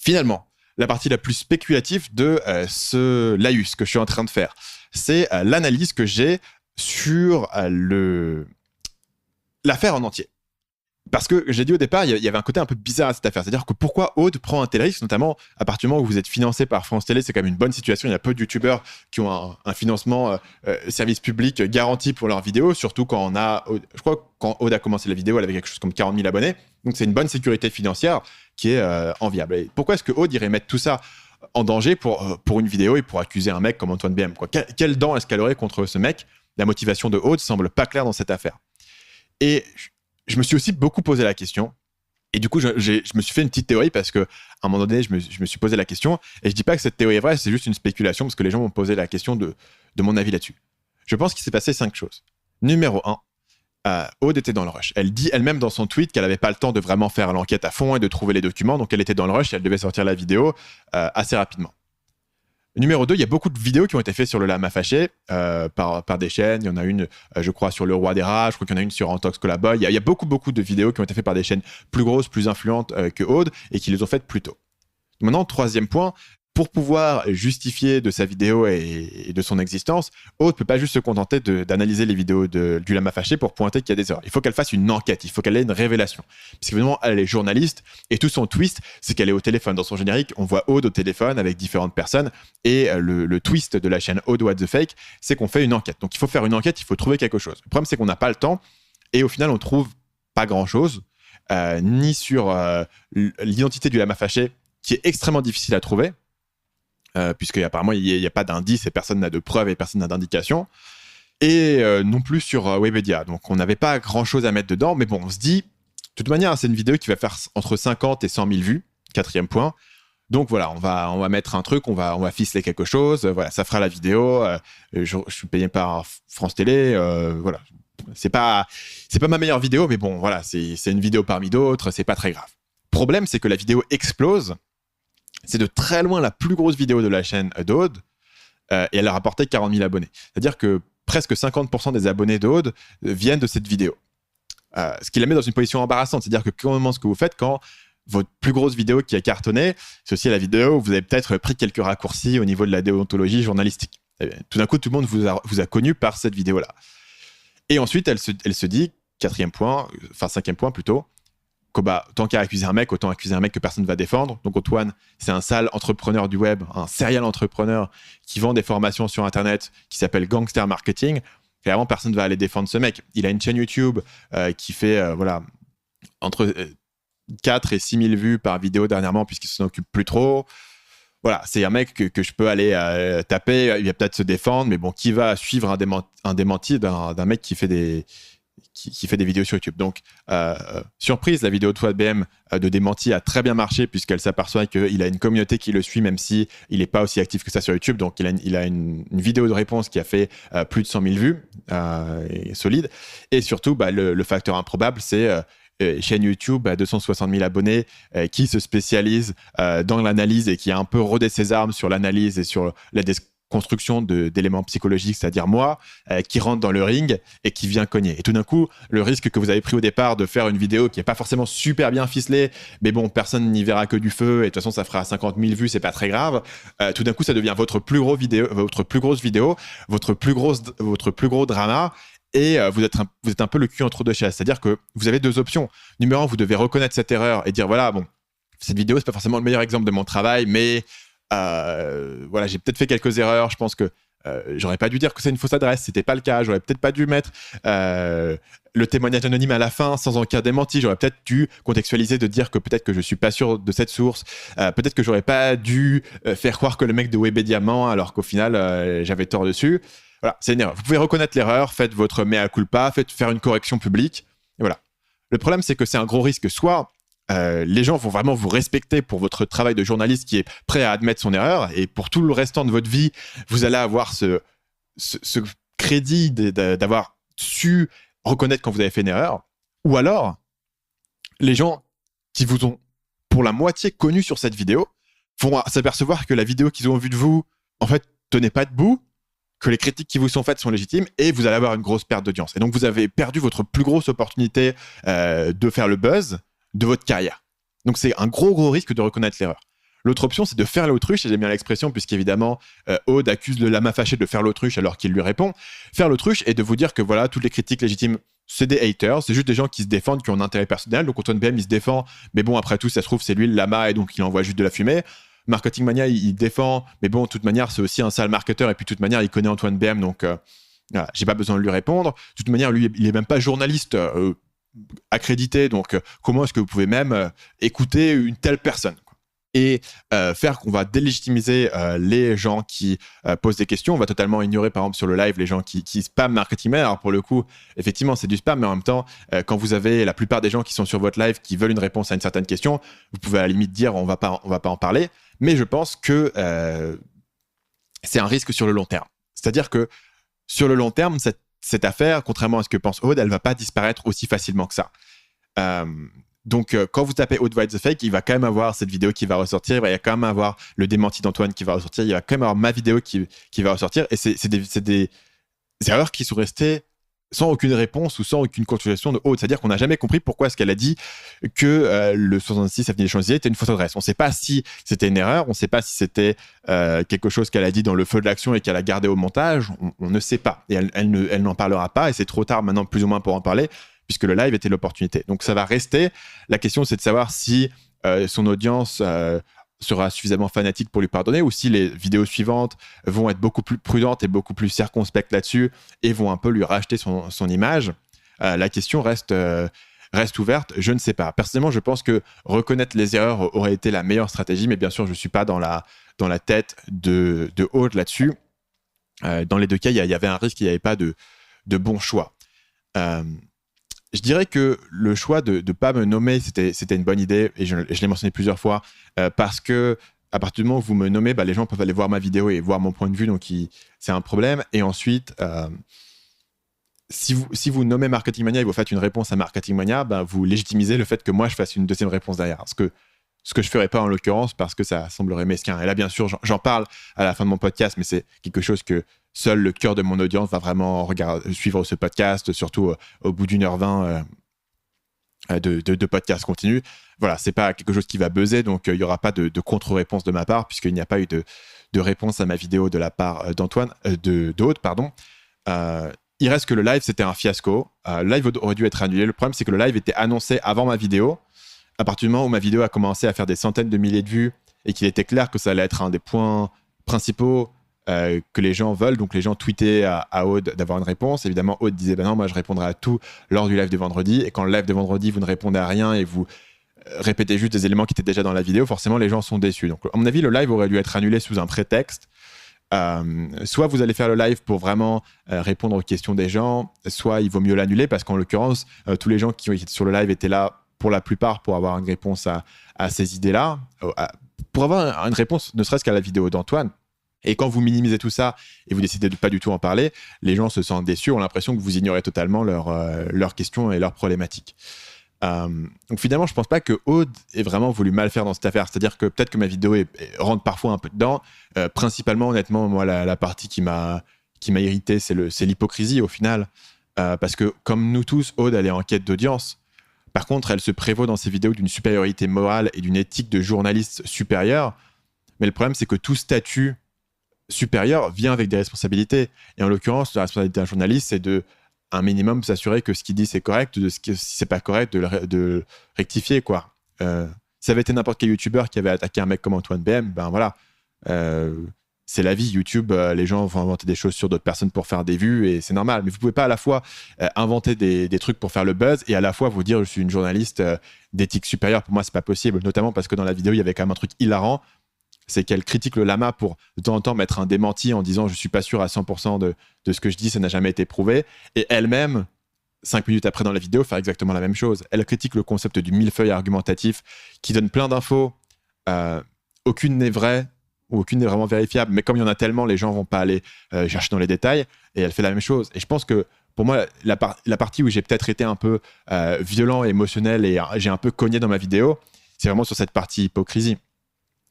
Finalement, la partie la plus spéculative de ce laïus que je suis en train de faire, c'est l'analyse que j'ai sur l'affaire en entier. Parce que j'ai dit au départ, il y avait un côté un peu bizarre à cette affaire. C'est-à-dire que pourquoi Aude prend un tel risque, notamment à partir du moment où vous êtes financé par France Télé, c'est quand même une bonne situation. Il y a peu de youtubeurs qui ont un financement service public garanti pour leurs vidéos, surtout quand je crois que quand Aude a commencé la vidéo, elle avait quelque chose comme 40 000 abonnés. Donc c'est une bonne sécurité financière qui est enviable. Et pourquoi est-ce que Aude irait mettre tout ça en danger pour une vidéo et pour accuser un mec comme Antoine BM, quoi? Quelle dent est-ce qu'elle aurait contre ce mec? La motivation de Aude semble pas claire dans cette affaire. Et je me suis aussi beaucoup posé la question. Et du coup, je me suis fait une petite théorie parce qu'à un moment donné, je me suis posé la question. Et je dis pas que cette théorie est vraie, c'est juste une spéculation parce que les gens m'ont posé la question de mon avis là-dessus. Je pense qu'il s'est passé 5 choses. Numéro 1, Aude était dans le rush. Elle dit elle-même dans son tweet qu'elle n'avait pas le temps de vraiment faire l'enquête à fond et de trouver les documents. Donc, elle était dans le rush et elle devait sortir la vidéo assez rapidement. Numéro 2, il y a beaucoup de vidéos qui ont été faites sur le lama fâché par des chaînes. Il y en a une, je crois, sur le roi des rats. Je crois qu'il y en a une sur Antox Colaboy. Il y a beaucoup de vidéos qui ont été faites par des chaînes plus grosses, plus influentes que Aude et qui les ont faites plus tôt. Maintenant, 3e point, pour pouvoir justifier de sa vidéo et de son existence, Aude ne peut pas juste se contenter d'analyser les vidéos du lama fâché pour pointer qu'il y a des erreurs. Il faut qu'elle fasse une enquête, il faut qu'elle ait une révélation. Parce qu'évidemment, elle est journaliste et tout son twist, c'est qu'elle est au téléphone. Dans son générique, on voit Aude au téléphone avec différentes personnes et le twist de la chaîne Aude What the Fake, c'est qu'on fait une enquête. Donc il faut faire une enquête, il faut trouver quelque chose. Le problème, c'est qu'on n'a pas le temps et au final, on trouve pas grand-chose, ni sur l'identité du lama fâché, qui est extrêmement difficile à trouver. Puisqu'apparemment, il n'y a pas d'indice et personne n'a de preuves et personne n'a d'indication. Et non plus sur Webedia. Donc, on n'avait pas grand-chose à mettre dedans. Mais bon, on se dit, de toute manière, c'est une vidéo qui va faire entre 50 et 100 000 vues. 4e point. Donc, voilà, on va mettre un truc, on va ficeler quelque chose. Voilà, ça fera la vidéo. Je suis payé par France Télé. Voilà. C'est pas ma meilleure vidéo, mais bon, voilà, c'est une vidéo parmi d'autres. C'est pas très grave. Problème, c'est que la vidéo explose. C'est de très loin la plus grosse vidéo de la chaîne d'Aude et elle a rapporté 40 000 abonnés. C'est-à-dire que presque 50% des abonnés d'Aude viennent de cette vidéo. Ce qui la met dans une position embarrassante. C'est-à-dire que comment ce que vous faites quand votre plus grosse vidéo qui a cartonné, c'est aussi la vidéo où vous avez peut-être pris quelques raccourcis au niveau de la déontologie journalistique. Tout d'un coup, tout le monde vous a connu par cette vidéo-là. Et ensuite, elle se dit, 5e point plutôt, que tant qu'à accuser un mec, autant accuser un mec que personne ne va défendre. Donc Antoine, c'est un sale entrepreneur du web, un serial entrepreneur qui vend des formations sur Internet qui s'appelle Gangster Marketing. Clairement, personne ne va aller défendre ce mec. Il a une chaîne YouTube qui fait entre 4 et 6 000 vues par vidéo dernièrement puisqu'il s'en occupe plus trop. Voilà, c'est un mec que je peux aller taper, il va peut-être se défendre, mais bon, qui va suivre un démenti d'un mec qui fait des vidéos sur YouTube. Donc, surprise, la vidéo de Fouad BM de démenti a très bien marché puisqu'elle s'aperçoit qu'il a une communauté qui le suit même si il n'est pas aussi actif que ça sur YouTube. Donc, il a une vidéo de réponse qui a fait plus de 100 000 vues, solide. Et surtout, le facteur improbable, c'est chaîne YouTube à 260 000 abonnés qui se spécialise dans l'analyse et qui a un peu rodé ses armes sur l'analyse et sur la construction d'éléments psychologiques, c'est-à-dire moi, qui rentre dans le ring et qui vient cogner. Et tout d'un coup, le risque que vous avez pris au départ de faire une vidéo qui n'est pas forcément super bien ficelée, mais bon, personne n'y verra que du feu, et de toute façon, ça fera 50 000 vues, c'est pas très grave. Tout d'un coup, ça devient votre plus grosse vidéo, votre plus gros drama, et vous êtes un peu le cul entre deux chaises. C'est-à-dire que vous avez 2 options. Numéro 1, vous devez reconnaître cette erreur et dire, voilà, bon, cette vidéo, c'est pas forcément le meilleur exemple de mon travail, mais voilà, j'ai peut-être fait quelques erreurs. Je pense que j'aurais pas dû dire que c'est une fausse adresse, c'était pas le cas. J'aurais peut-être pas dû mettre le témoignage anonyme à la fin sans aucun démenti. J'aurais peut-être dû contextualiser, de dire que peut-être que je suis pas sûr de cette source. Peut-être que j'aurais pas dû faire croire que le mec de Webedia ment alors qu'au final j'avais tort dessus. Voilà, c'est une erreur. Vous pouvez reconnaître l'erreur, faites votre mea culpa, faites faire une correction publique. Et voilà. Le problème, c'est que c'est un gros risque. Soit les gens vont vraiment vous respecter pour votre travail de journaliste qui est prêt à admettre son erreur, et pour tout le restant de votre vie, vous allez avoir ce crédit d'avoir su reconnaître quand vous avez fait une erreur. Ou alors, les gens qui vous ont pour la moitié connu sur cette vidéo vont s'apercevoir que la vidéo qu'ils ont vue de vous, en fait, tenait pas debout, que les critiques qui vous sont faites sont légitimes, et vous allez avoir une grosse perte d'audience. Et donc, vous avez perdu votre plus grosse opportunité de faire le buzz de votre carrière. Donc, c'est un gros risque de reconnaître l'erreur. L'autre option, c'est de faire l'autruche, et j'aime bien l'expression, puisqu'évidemment, Aude accuse le lama fâché de faire l'autruche alors qu'il lui répond. Faire l'autruche et de vous dire que voilà, toutes les critiques légitimes, c'est des haters, c'est juste des gens qui se défendent, qui ont un intérêt personnel. Donc Antoine BM, il se défend, mais bon, après tout, ça se trouve, c'est lui le lama, et donc il envoie juste de la fumée. Marketing Mania, il défend, mais bon, de toute manière, c'est aussi un sale marketeur, et puis de toute manière, il connaît Antoine BM, donc voilà, j'ai pas besoin de lui répondre. De toute manière, lui, il est même pas journaliste accrédité, donc comment est-ce que vous pouvez même écouter une telle personne, quoi. Et faire qu'on va délégitimiser les gens qui posent des questions. On va totalement ignorer, par exemple, sur le live, les gens qui spamment Marketing Mania. Alors, pour le coup, effectivement, c'est du spam, mais en même temps, quand vous avez la plupart des gens qui sont sur votre live qui veulent une réponse à une certaine question, vous pouvez à la limite dire on va pas en parler. Mais je pense que c'est un risque sur le long terme. C'est-à-dire que sur le long terme, cette affaire, contrairement à ce que pense Aude, elle va pas disparaître aussi facilement que ça. Donc, quand vous tapez Aude White the Fake, il va quand même avoir cette vidéo qui va ressortir, il va quand même avoir le démenti d'Antoine qui va ressortir, il va quand même avoir ma vidéo qui va ressortir, et c'est des erreurs qui sont restées sans aucune réponse ou sans aucune continuation de Aude. C'est-à-dire qu'on n'a jamais compris pourquoi est-ce qu'elle a dit que le 66 avenue des Champs-Élysées était une fausse adresse. On ne sait pas si c'était une erreur, on ne sait pas si c'était quelque chose qu'elle a dit dans le feu de l'action et qu'elle a gardé au montage, on ne sait pas. Et elle n'en parlera pas, et c'est trop tard maintenant plus ou moins pour en parler, puisque le live était l'opportunité. Donc ça va rester. La question, c'est de savoir si son audience sera suffisamment fanatique pour lui pardonner, ou si les vidéos suivantes vont être beaucoup plus prudentes et beaucoup plus circonspectes là-dessus et vont un peu lui racheter son image. La question reste ouverte, je ne sais pas. Personnellement, je pense que reconnaître les erreurs aurait été la meilleure stratégie, mais bien sûr, je ne suis pas dans la tête de Aude là-dessus. Dans les deux cas, il y avait un risque, il n'y avait pas de bon choix. Je dirais que le choix de ne pas me nommer, c'était une bonne idée, et je l'ai mentionné plusieurs fois, parce que à partir du moment où vous me nommez, les gens peuvent aller voir ma vidéo et voir mon point de vue, donc c'est un problème. Et ensuite, si vous nommez Marketing Mania et vous faites une réponse à Marketing Mania, vous légitimisez le fait que moi, je fasse une deuxième réponse derrière. Ce que je ne ferais pas en l'occurrence, parce que ça semblerait mesquin. Et là, bien sûr, j'en parle à la fin de mon podcast, mais c'est quelque chose que seul le cœur de mon audience va vraiment suivre ce podcast, surtout au bout d'1h20 de podcast continu. Voilà, c'est pas quelque chose qui va buzzer, donc il n'y aura pas de contre-réponse de ma part, puisqu'il n'y a pas eu de réponse à ma vidéo de la part d'Aude, pardon. Il reste que le live, c'était un fiasco. Le live aurait dû être annulé. Le problème, c'est que le live était annoncé avant ma vidéo. À partir du moment où ma vidéo a commencé à faire des centaines de milliers de vues et qu'il était clair que ça allait être un des points principaux que les gens veulent, donc les gens tweetaient à Aude d'avoir une réponse. Évidemment, Aude disait non, moi je répondrai à tout lors du live de vendredi. Et quand le live de vendredi, vous ne répondez à rien et vous répétez juste des éléments qui étaient déjà dans la vidéo, forcément les gens sont déçus. Donc, à mon avis, le live aurait dû être annulé sous un prétexte. Soit vous allez faire le live pour vraiment répondre aux questions des gens, soit il vaut mieux l'annuler, parce qu'en l'occurrence, tous les gens qui étaient sur le live étaient là pour la plupart pour avoir une réponse à ces idées-là, pour avoir une réponse ne serait-ce qu'à la vidéo d'Antoine. Et quand vous minimisez tout ça et vous décidez de pas du tout en parler, les gens se sentent déçus, ont l'impression que vous ignorez totalement leurs questions et leurs problématiques. Donc finalement, je pense pas que Aude ait vraiment voulu mal faire dans cette affaire. C'est-à-dire que peut-être que ma vidéo rentre parfois un peu dedans. Principalement, honnêtement, moi, la partie qui m'a irrité, c'est l'hypocrisie au final. Parce que comme nous tous, Aude, elle est en quête d'audience. Par contre, elle se prévaut dans ses vidéos d'une supériorité morale et d'une éthique de journaliste supérieure. Mais le problème, c'est que tout statut supérieur vient avec des responsabilités. Et en l'occurrence, la responsabilité d'un journaliste, c'est de un minimum s'assurer que ce qu'il dit c'est correct, si c'est pas correct, de rectifier, quoi. Ça avait été n'importe quel youtubeur qui avait attaqué un mec comme Antoine BM, voilà. C'est la vie, YouTube, les gens vont inventer des choses sur d'autres personnes pour faire des vues, et c'est normal. Mais vous pouvez pas à la fois inventer des trucs pour faire le buzz et à la fois vous dire je suis une journaliste d'éthique supérieure. Pour moi, c'est pas possible, notamment parce que dans la vidéo, il y avait quand même un truc hilarant. C'est qu'elle critique le lama pour de temps en temps mettre un démenti en disant je suis pas sûr à 100% de ce que je dis, ça n'a jamais été prouvé. Et elle-même, 5 minutes après dans la vidéo, faire exactement la même chose. Elle critique le concept du millefeuille argumentatif qui donne plein d'infos. Aucune n'est vraie ou aucune n'est vraiment vérifiable. Mais comme il y en a tellement, les gens vont pas aller chercher dans les détails. Et elle fait la même chose. Et je pense que pour moi, la partie où j'ai peut-être été un peu violent, émotionnel et j'ai un peu cogné dans ma vidéo, c'est vraiment sur cette partie hypocrisie.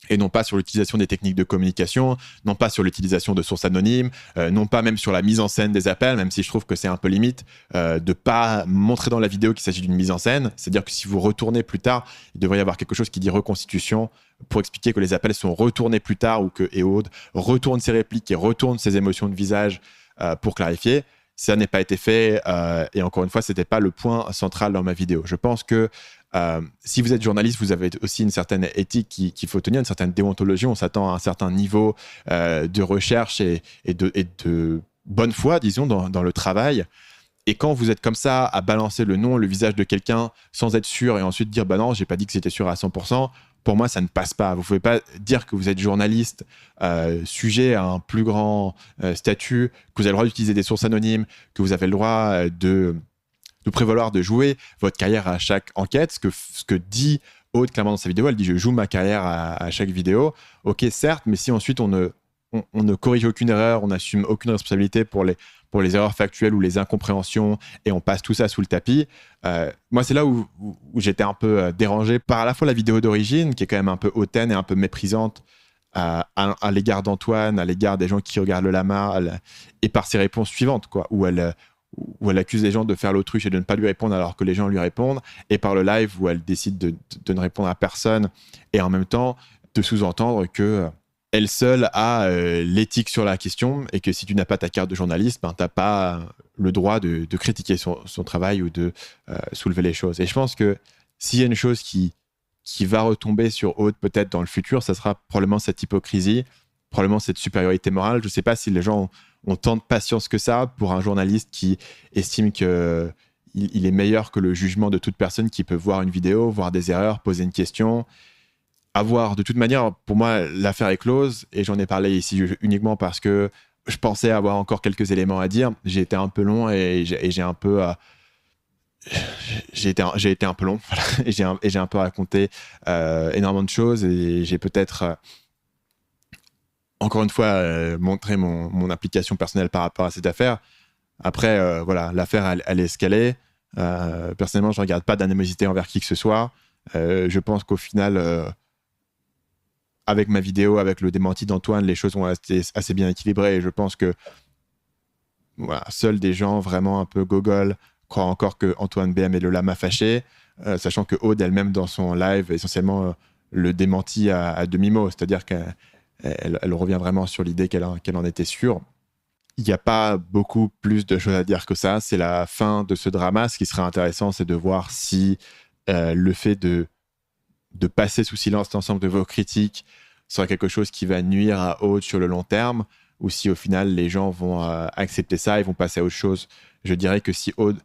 et non pas sur l'utilisation des techniques de communication, non pas sur l'utilisation de sources anonymes, non pas même sur la mise en scène des appels, même si je trouve que c'est un peu limite de pas montrer dans la vidéo qu'il s'agit d'une mise en scène. C'est-à-dire que si vous retournez plus tard, il devrait y avoir quelque chose qui dit reconstitution pour expliquer que les appels sont retournés plus tard ou que Ehud retourne ses répliques et retourne ses émotions de visage pour clarifier. Ça n'a pas été fait et encore une fois, c'était pas le point central dans ma vidéo. Je pense que si vous êtes journaliste, vous avez aussi une certaine éthique qu'il faut tenir, une certaine déontologie. On s'attend à un certain niveau de recherche et de bonne foi, disons, dans le travail. Et quand vous êtes comme ça à balancer le nom, le visage de quelqu'un sans être sûr et ensuite dire bah non, j'ai pas dit que c'était sûr à 100%, pour moi, ça ne passe pas. Vous pouvez pas dire que vous êtes journaliste, sujet à un plus grand statut, que vous avez le droit d'utiliser des sources anonymes, que vous avez le droit de prévaloir de jouer votre carrière à chaque enquête. Ce que dit Aude clairement dans sa vidéo, elle dit je joue ma carrière à chaque vidéo. Ok, certes, mais si ensuite on ne corrige aucune erreur, on n'assume aucune responsabilité pour les erreurs factuelles ou les incompréhensions et on passe tout ça sous le tapis. Moi, c'est là où j'étais un peu dérangé par à la fois la vidéo d'origine, qui est quand même un peu hautaine et un peu méprisante à l'égard d'Antoine, à l'égard des gens qui regardent le lama, et par ses réponses suivantes, quoi, où elle accuse les gens de faire l'autruche et de ne pas lui répondre alors que les gens lui répondent, et par le live où elle décide de ne répondre à personne et en même temps de sous-entendre que elle seule a l'éthique sur la question et que si tu n'as pas ta carte de journaliste, ben, tu n'as pas le droit de critiquer son travail ou de soulever les choses. Et je pense que s'il y a une chose qui va retomber sur Aude peut-être dans le futur, ça sera probablement cette hypocrisie, probablement cette supériorité morale. Je ne sais pas si les gens ont tant de patience que ça pour un journaliste qui estime qu'il est meilleur que le jugement de toute personne qui peut voir une vidéo, voir des erreurs, poser une question. De toute manière, pour moi, l'affaire est close et j'en ai parlé ici uniquement parce que je pensais avoir encore quelques éléments à dire. J'ai été un peu long et j'ai un peu... j'ai été un peu long voilà. et j'ai un peu raconté énormément de choses et j'ai peut-être... encore une fois, montrer mon implication personnelle par rapport à cette affaire. Après, voilà, l'affaire, elle est escalée. Personnellement, je ne regarde pas d'animosité envers qui que ce soit. Je pense qu'au final, avec ma vidéo, avec le démenti d'Antoine, les choses ont été assez bien équilibrées. Et je pense que voilà, seuls des gens vraiment un peu gogol croient encore que Antoine BM est le lama fâché, sachant que Aude elle-même, dans son live, essentiellement le démentit à demi-mot. C'est-à-dire qu'elle elle revient vraiment sur l'idée qu'elle en était sûre. Il n'y a pas beaucoup plus de choses à dire que ça. C'est la fin de ce drama. Ce qui serait intéressant, c'est de voir si le fait de passer sous silence l'ensemble de vos critiques sera quelque chose qui va nuire à Aude sur le long terme, ou si au final les gens vont accepter ça et vont passer à autre chose. Je dirais que si Aude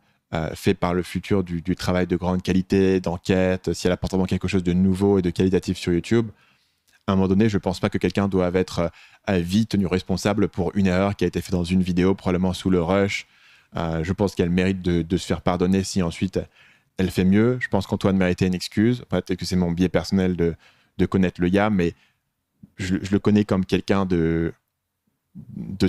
fait par le futur du travail de grande qualité, d'enquête, si elle apporte vraiment quelque chose de nouveau et de qualitatif sur YouTube, à un moment donné, je ne pense pas que quelqu'un doive être à vie tenu responsable pour une erreur qui a été faite dans une vidéo, probablement sous le rush. Je pense qu'elle mérite de se faire pardonner si ensuite elle fait mieux. Je pense qu'Antoine méritait une excuse. Peut-être que c'est mon biais personnel de connaître le gars, mais je le connais comme quelqu'un de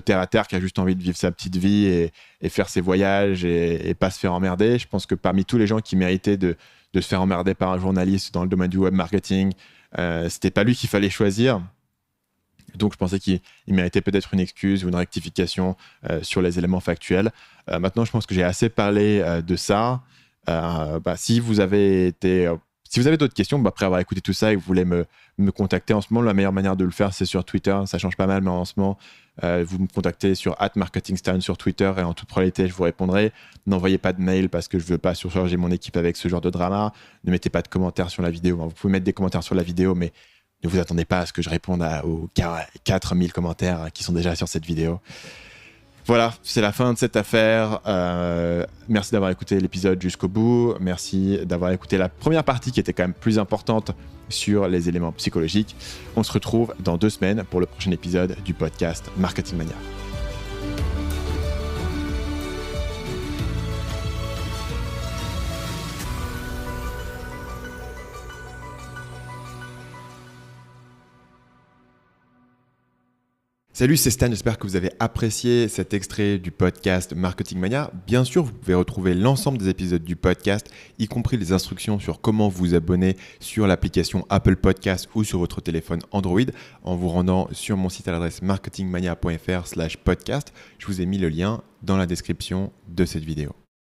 terre à terre qui a juste envie de vivre sa petite vie et faire ses voyages et pas se faire emmerder. Je pense que parmi tous les gens qui méritaient de se faire emmerder par un journaliste dans le domaine du web marketing, c'était pas lui qu'il fallait choisir. Donc je pensais qu'il méritait peut-être une excuse ou une rectification sur les éléments factuels. Maintenant, je pense que j'ai assez parlé de ça. Si vous avez d'autres questions, après avoir écouté tout ça et que vous voulez me contacter en ce moment, la meilleure manière de le faire, c'est sur Twitter. Ça change pas mal, mais en ce moment, vous me contactez sur @marketingstern sur Twitter et en toute probabilité, je vous répondrai. N'envoyez pas de mail parce que je veux pas surcharger mon équipe avec ce genre de drama. Ne mettez pas de commentaires sur la vidéo. Vous pouvez mettre des commentaires sur la vidéo, mais ne vous attendez pas à ce que je réponde aux 4000 commentaires qui sont déjà sur cette vidéo. Voilà, c'est la fin de cette affaire. Merci d'avoir écouté l'épisode jusqu'au bout. Merci d'avoir écouté la première partie qui était quand même plus importante sur les éléments psychologiques. On se retrouve dans 2 semaines pour le prochain épisode du podcast Marketing Mania. Salut, c'est Stan, j'espère que vous avez apprécié cet extrait du podcast Marketing Mania. Bien sûr, vous pouvez retrouver l'ensemble des épisodes du podcast, y compris les instructions sur comment vous abonner sur l'application Apple Podcast ou sur votre téléphone Android en vous rendant sur mon site à l'adresse marketingmania.fr/podcast. Je vous ai mis le lien dans la description de cette vidéo.